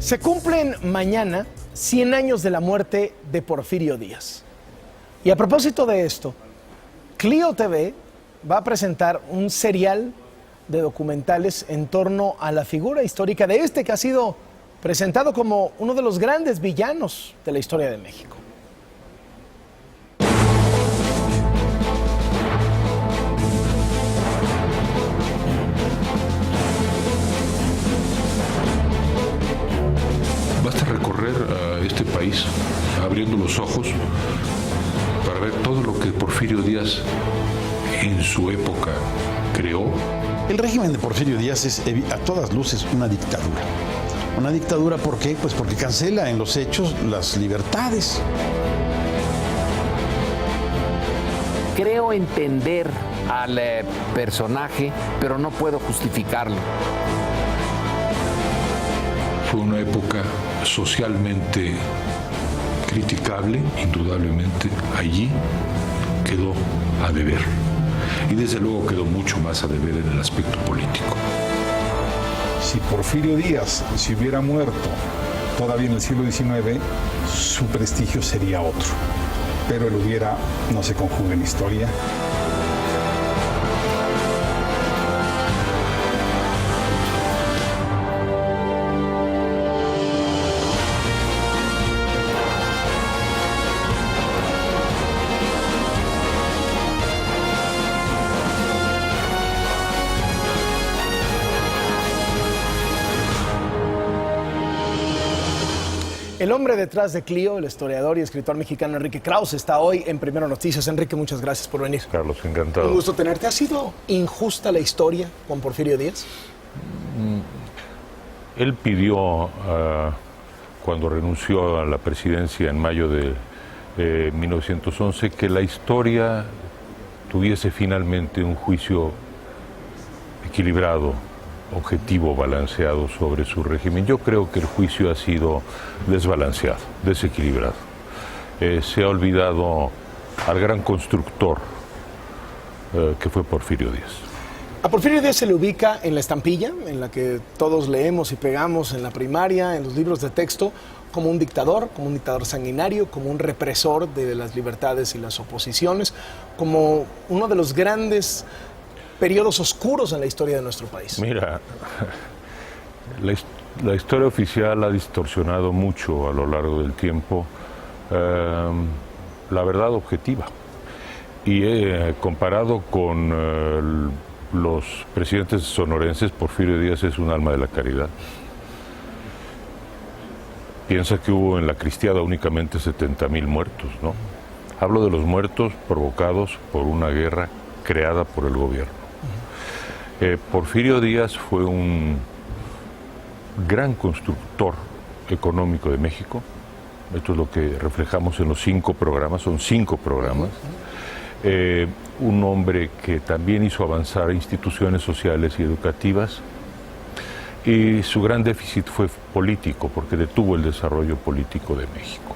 Se cumplen mañana 100 años de la muerte de Porfirio Díaz. Y a propósito de esto, Clio TV va a presentar un serial de documentales en torno a la figura histórica de este que ha sido presentado como uno de los grandes villanos de la historia de México. Basta recorrer a este país abriendo los ojos para ver todo lo que Porfirio Díaz en su época creó. El régimen de Porfirio Díaz es a todas luces una dictadura. Una dictadura, ¿por qué? Pues porque cancela en los hechos las libertades. Creo entender al personaje, pero no puedo justificarlo. Fue una época socialmente criticable, indudablemente. Allí quedó a deber. Y desde luego quedó mucho más a deber en el aspecto político. Si Porfirio Díaz se hubiera muerto todavía en el siglo XIX, su prestigio sería otro. Pero el hubiera no se conjuga en historia. El hombre detrás de Clio, el historiador y escritor mexicano Enrique Krause, está hoy en Primero Noticias. Enrique, muchas gracias por venir. Carlos, encantado. Un gusto tenerte. ¿Ha sido injusta la historia con Porfirio Díaz? Él pidió, cuando renunció a la presidencia en mayo de 1911, que la historia tuviese finalmente un juicio equilibrado, objetivo, balanceado sobre su régimen. Yo creo que el juicio ha sido desbalanceado, desequilibrado. Se ha olvidado al gran constructor que fue Porfirio Díaz. A Porfirio Díaz se le ubica en la estampilla, en la que todos leemos y pegamos en la primaria, en los libros de texto, como un dictador sanguinario, como un represor de las libertades y las oposiciones, como uno de los grandes periodos oscuros en la historia de nuestro país. Mira, la historia oficial ha distorsionado mucho a lo largo del tiempo la verdad objetiva. Y comparado con los presidentes sonorenses, Porfirio Díaz es un alma de la caridad. Piensa que hubo en la cristiada únicamente 70,000 muertos, ¿no? Hablo de los muertos provocados por una guerra creada por el gobierno. Porfirio Díaz fue un gran constructor económico de México. Esto es lo que reflejamos en los 5 programas, son 5 programas. Un hombre que también hizo avanzar instituciones sociales y educativas. Y su gran déficit fue político, porque detuvo el desarrollo político de México.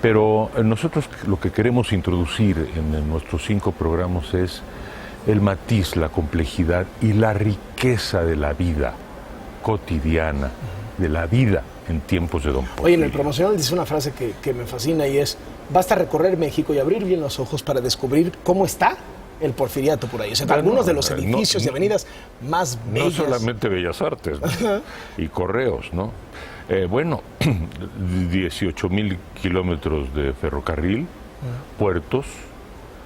Pero nosotros lo que queremos introducir en nuestros 5 programas es el matiz, la complejidad y la riqueza de la vida cotidiana, de la vida en tiempos de Don Porfirio. Oye, en el promocional dice una frase que me fascina y es: basta recorrer México y abrir bien los ojos para descubrir cómo está el porfiriato por ahí. O sea, para algunos de los edificios y avenidas más bellas. No solamente Bellas Artes, ¿no? Y correos, ¿no? 18,000 kilómetros de ferrocarril, puertos,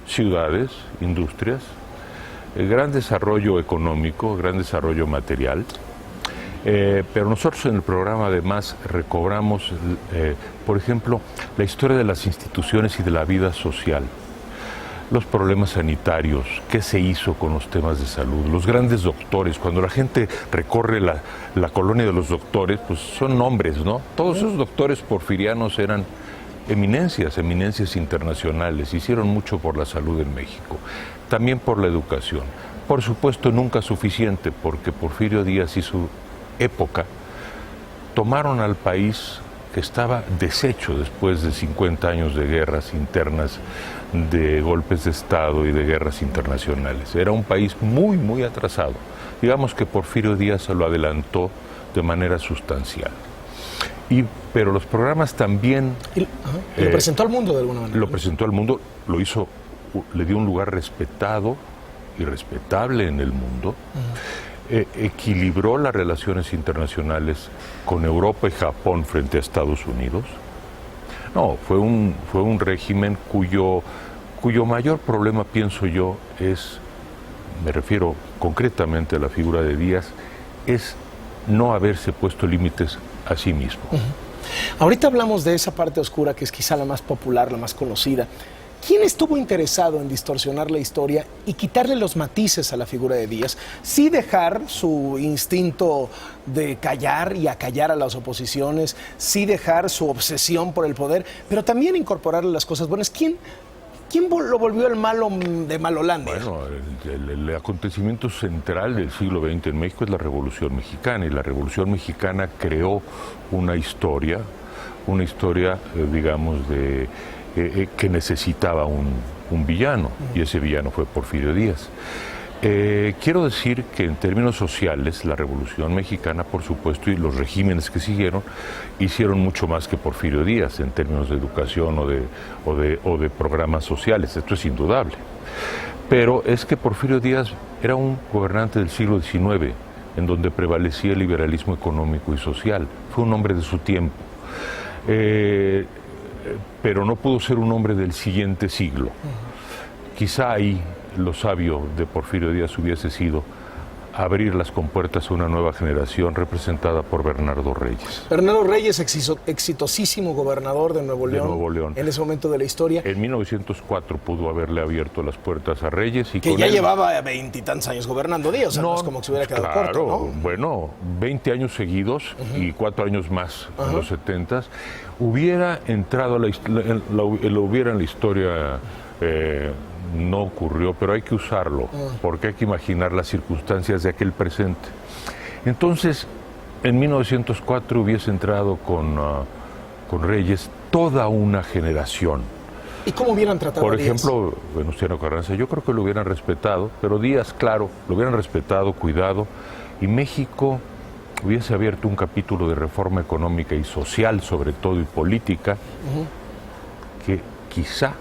ciudades, industrias, gran desarrollo económico, gran desarrollo material, pero nosotros en el programa además recobramos, por ejemplo, la historia de las instituciones y de la vida social, los problemas sanitarios, qué se hizo con los temas de salud, los grandes doctores. Cuando la gente recorre la colonia de los doctores, pues son nombres, ¿no? Todos esos doctores porfirianos eran eminencias internacionales, hicieron mucho por la salud en México, también por la educación. Por supuesto, nunca suficiente, porque Porfirio Díaz y su época tomaron al país que estaba deshecho después de 50 años de guerras internas, de golpes de Estado y de guerras internacionales. Era un país muy, muy atrasado. Digamos que Porfirio Díaz se lo adelantó de manera sustancial. Pero los programas también... Y lo presentó al mundo de alguna manera. Lo presentó al mundo, lo hizo, le dio un lugar respetado y respetable en el mundo. Equilibró las relaciones internacionales con Europa y Japón frente a Estados Unidos. No, fue un régimen cuyo mayor problema, pienso yo, me refiero concretamente a la figura de Díaz, es no haberse puesto límites a sí mismo. Ahorita hablamos de esa parte oscura que es quizá la más popular, la más conocida. ¿Quién estuvo interesado en distorsionar la historia y quitarle los matices a la figura de Díaz? Sí dejar su instinto de callar y acallar a las oposiciones, sí dejar su obsesión por el poder, pero también incorporarle las cosas buenas. ¿Quién lo volvió el malo de Malolandia? Bueno, el acontecimiento central del siglo XX en México es la Revolución Mexicana, y la Revolución Mexicana creó una historia, digamos, que necesitaba un villano, y ese villano fue Porfirio Díaz. Quiero decir que en términos sociales la Revolución Mexicana, por supuesto, y los regímenes que siguieron, hicieron mucho más que Porfirio Díaz en términos de educación o de programas sociales. Esto es indudable. Pero es que Porfirio Díaz era un gobernante del siglo XIX, en donde prevalecía el liberalismo económico y social. Fue un hombre de su tiempo. Pero no pudo ser un hombre del siguiente siglo. Quizá ahí lo sabio de Porfirio Díaz hubiese sido abrir las compuertas a una nueva generación representada por Bernardo Reyes. Bernardo Reyes, exitosísimo gobernador de Nuevo León, en ese momento de la historia. En 1904 pudo haberle abierto las puertas a Reyes. Y que ya llevaba 20 y tantos años gobernando Díaz, o sea, no es como que se hubiera quedado corto, ¿no? Bueno, 20 años seguidos y 4 años más en los 70s, hubiera entrado lo hubiera en la historia. No ocurrió, pero hay que usarlo, porque hay que imaginar las circunstancias de aquel presente. Entonces, en 1904 hubiese entrado con Reyes toda una generación. ¿Y cómo hubieran tratado Por a Díaz? ejemplo, Venustiano Carranza, yo creo que lo hubieran respetado, pero Díaz, claro, lo hubieran respetado, cuidado, y México hubiese abierto un capítulo de reforma económica y social, sobre todo, y política, que quizá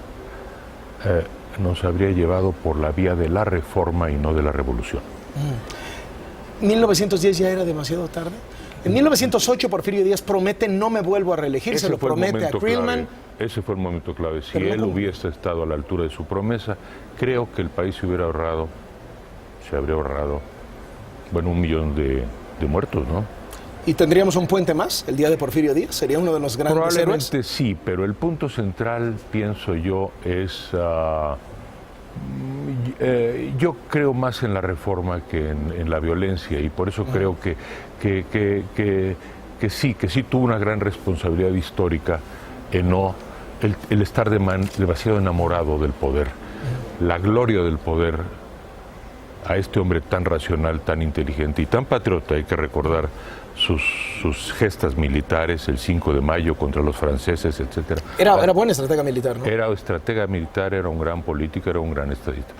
nos habría llevado por la vía de la reforma y no de la revolución. 1910 ya era demasiado tarde. En 1908 Porfirio Díaz promete: no me vuelvo a reelegir, se lo promete a Creelman. Ese fue el momento clave. Si él hubiese estado a la altura de su promesa, creo que el país se habría ahorrado, bueno, 1 millón de muertos, ¿no? ¿Y tendríamos un puente más el día de Porfirio Díaz? ¿Sería uno de los grandes héroes? Probablemente sí, pero el punto central, pienso yo, es... yo creo más en la reforma que en la violencia, y por eso creo que sí tuvo una gran responsabilidad histórica en el estar demasiado enamorado del poder. La gloria del poder a este hombre tan racional, tan inteligente y tan patriota. Hay que recordar sus gestas militares, el 5 de mayo contra los franceses, etcétera. Era buena estratega militar, ¿no? Era estratega militar, era un gran político, era un gran estadista.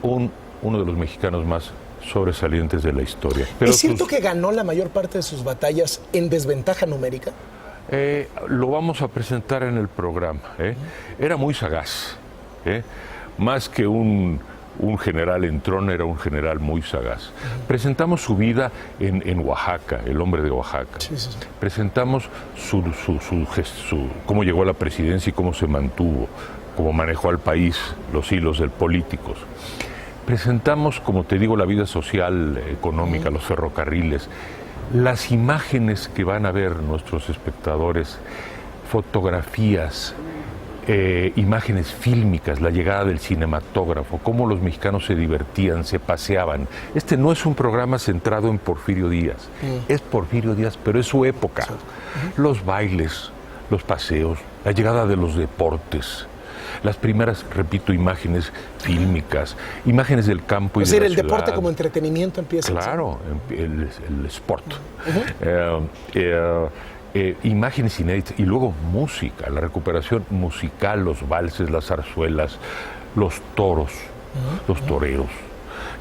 Uno de los mexicanos más sobresalientes de la historia. Pero ¿es cierto que ganó la mayor parte de sus batallas en desventaja numérica? Lo vamos a presentar en el programa. Era muy sagaz. Más que un general entrón, era un general muy sagaz. Presentamos su vida en Oaxaca, el hombre de Oaxaca. Sí. Presentamos cómo llegó a la presidencia y cómo se mantuvo, cómo manejó al país, los hilos del políticos. Presentamos, como te digo, la vida social, económica, los ferrocarriles, las imágenes que van a ver nuestros espectadores, fotografías, imágenes fílmicas, la llegada del cinematógrafo, cómo los mexicanos se divertían, se paseaban. Este no es un programa centrado en Porfirio Díaz, es Porfirio Díaz, pero es su época. Los bailes, los paseos, la llegada de los deportes, las primeras, repito, imágenes fílmicas, imágenes del campo y de la ciudad. Es decir, el deporte como entretenimiento empieza. Claro, el sport. Imágenes inéditas y luego música, la recuperación musical, los valses, las zarzuelas, los toros, los toreros,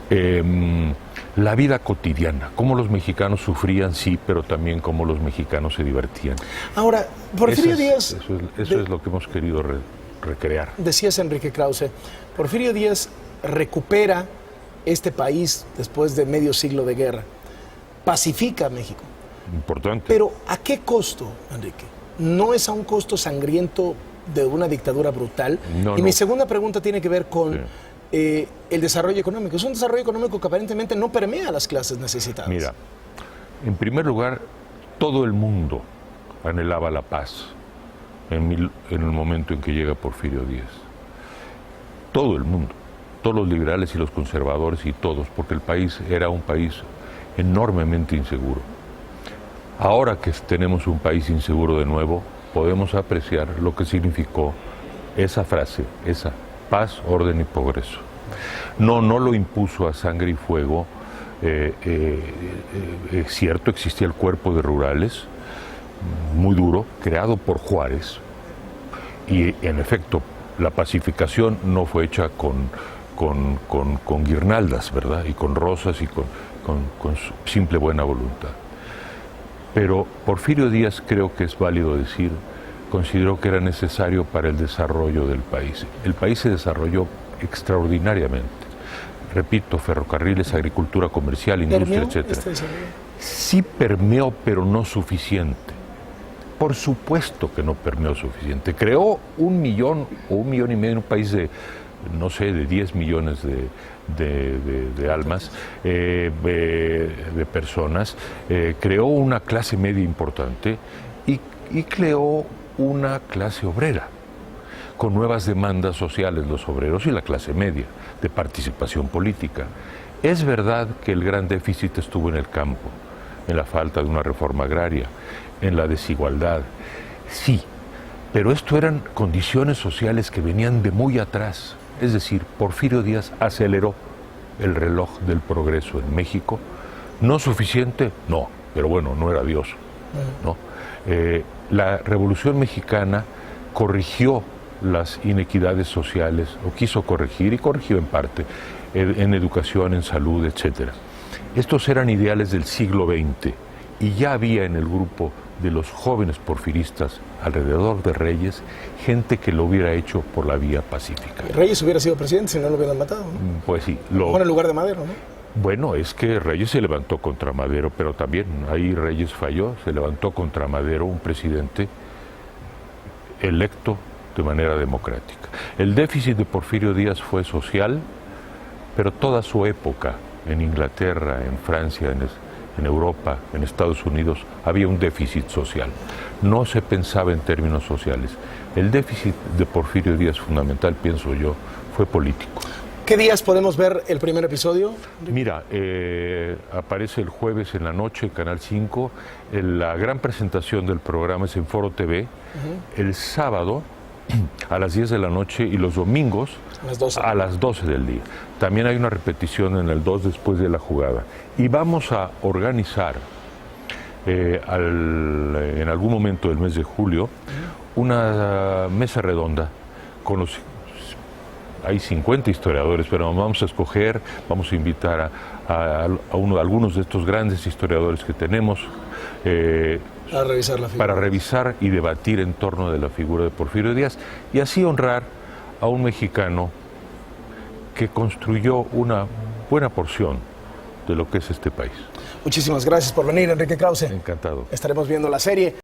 la vida cotidiana, cómo los mexicanos sufrían, sí, pero también cómo los mexicanos se divertían. Ahora, Porfirio Díaz... Eso es lo que hemos querido recrear. Decías, Enrique Krause, Porfirio Díaz recupera este país después de medio siglo de guerra, pacifica a México. Importante. Pero ¿a qué costo, Enrique? ¿No es a un costo sangriento de una dictadura brutal? No, y mi no. segunda pregunta tiene que ver con Sí. el desarrollo económico. Es un desarrollo económico que aparentemente no permea a las clases necesitadas. Mira, en primer lugar, todo el mundo anhelaba la paz en el momento en que llega Porfirio Díaz. Todo el mundo, todos los liberales y los conservadores y todos, porque el país era un país enormemente inseguro. Ahora que tenemos un país inseguro de nuevo, podemos apreciar lo que significó esa frase, esa paz, orden y progreso. No lo impuso a sangre y fuego. Es cierto, existía el cuerpo de rurales, muy duro, creado por Juárez, y en efecto, la pacificación no fue hecha con guirnaldas, ¿verdad? Y con rosas y con simple buena voluntad. Pero Porfirio Díaz, creo que es válido decir, consideró que era necesario para el desarrollo del país. El país se desarrolló extraordinariamente. Repito, ferrocarriles, agricultura comercial, industria, etcétera. Sí permeó, pero no suficiente. Por supuesto que no permeó suficiente. Creó 1 millón o 1,5 millones en un país de, no sé, de 10 millones de almas, de personas. Creó una clase media importante y creó una clase obrera, con nuevas demandas sociales, los obreros y la clase media, de participación política. Es verdad que el gran déficit estuvo en el campo, en la falta de una reforma agraria, en la desigualdad, sí, pero esto eran condiciones sociales que venían de muy atrás. Es decir, Porfirio Díaz aceleró el reloj del progreso en México. ¿No suficiente? No, pero bueno, no era Dios, ¿no? La Revolución Mexicana corrigió las inequidades sociales, o quiso corregir, y corrigió en parte, en educación, en salud, etc. Estos eran ideales del siglo XX, y ya había en el grupo de los jóvenes porfiristas, alrededor de Reyes, gente que lo hubiera hecho por la vía pacífica. Reyes hubiera sido presidente si no lo hubieran matado, ¿no? Pues sí. Bueno, en lugar de Madero, ¿no? Bueno, es que Reyes se levantó contra Madero, pero también ahí Reyes falló, se levantó contra Madero, un presidente electo de manera democrática. El déficit de Porfirio Díaz fue social, pero toda su época en Inglaterra, en Francia, en Europa, en Estados Unidos, había un déficit social. No se pensaba en términos sociales. El déficit de Porfirio Díaz fundamental, pienso yo, fue político. ¿Qué días podemos ver el primer episodio? Mira, aparece el jueves en la noche, Canal 5. La gran presentación del programa es en Foro TV. El sábado a las 10 de la noche y los domingos a las 12 del día. También hay una repetición en el 2 después de la jugada. Y vamos a organizar en algún momento del mes de julio una mesa redonda con los... Hay 50 historiadores, pero vamos a escoger, vamos a invitar a algunos de estos grandes historiadores que tenemos para revisar y debatir en torno de la figura de Porfirio Díaz y así honrar a un mexicano que construyó una buena porción de lo que es este país. Muchísimas gracias por venir, Enrique Krause. Encantado. Estaremos viendo la serie.